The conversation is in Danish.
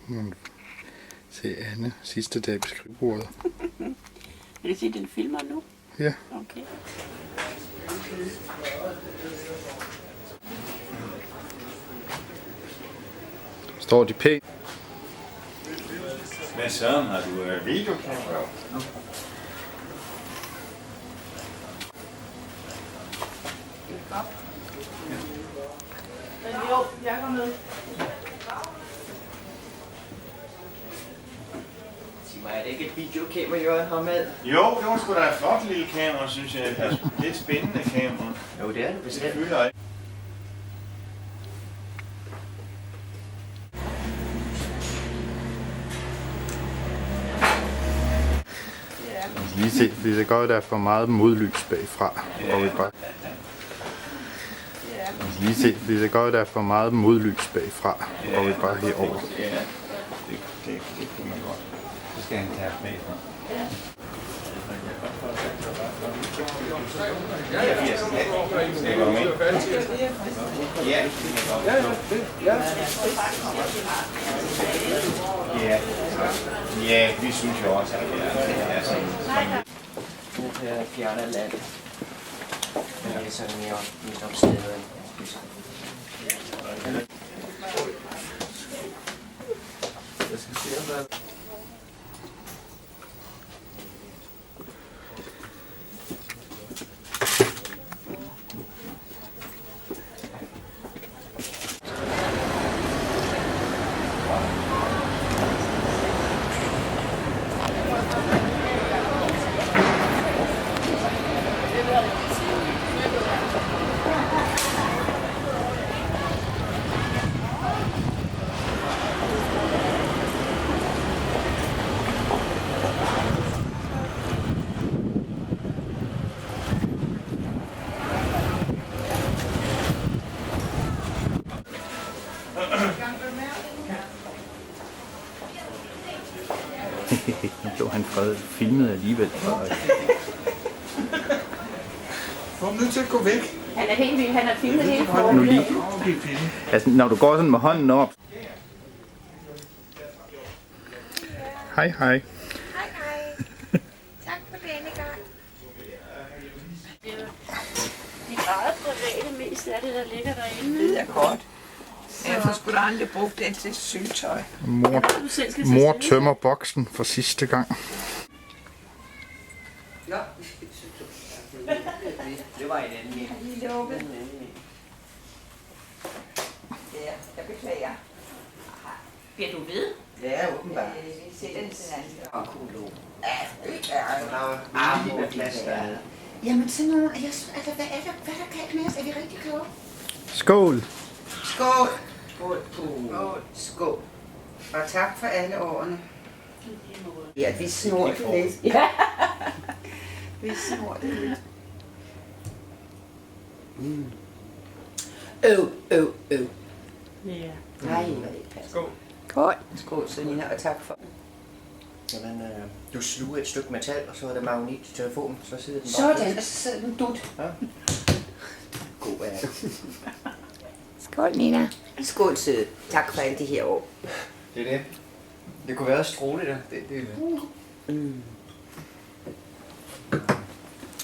Man se Anne sidste dag på skrivebordet. Vil du sige, at den filmer nu? Ja. Okay. Står de pænt? Hvad søren, har du videokamera? Jo, jeg går med. Sig mig, er det ikke et videokamera, Jørgen har med? Jo, det var sgu da et flot lille kamera, synes jeg. Altså, lidt spændende kamera. Jo, det er det Det bestemt. fylder ikke. Lige se, det er godt, der er for meget modlys bagfra. Og vi bare... Lige se, det er godt, der er for meget modlys bagfra. Og vi bare herover. Ja, det kunne man godt. Så skal han tage med fra. Ja, vi synes jo også, at det er sådan. Nu kan jeg fjerne land. Det er sådan mere om stedet. Jeg skal se, om der Nu blev han filmet alligevel. Få ham nødt til at gå væk. Han er helt vild. Han har filmet hele Nu formen. lige. Altså, når du går sådan med hånden op. Hej, hej. Hej, hej. Tak for denne gang. De meget private mest af det, der ligger derinde. Det er godt. Jeg får sgu da aldrig brugt den til syltøj. Mor tømmer boksen for sidste gang. Ja, det var en anden en. Lige lukket. Ja, jeg beklager. Bliver du ved? Ja, åbenbart. Vi sætter den til anden. Og kulo. Ja, det er Arme og plads dernede. Jamen sådan nogle, hvad er der galt med os? Er vi rigtig kloge? Skål! Skål. Skål. Skål. Skål. Og tak for alle årene. Ja, vi snor det lidt. Ja. Vi snor det lidt. Ja. Nej, hvor det passer. Skål. Skål. Skål, Selina, og tak for. Jamen, du sluger et stykke metal, og så er der magnet til telefonen, så sidder den bare. Sådan, og så sidder den dut. Ja. God er det. Skål, Nina. Skål, søde. Tak for alle de her år. Det er det. Det kunne være stråle der. Det.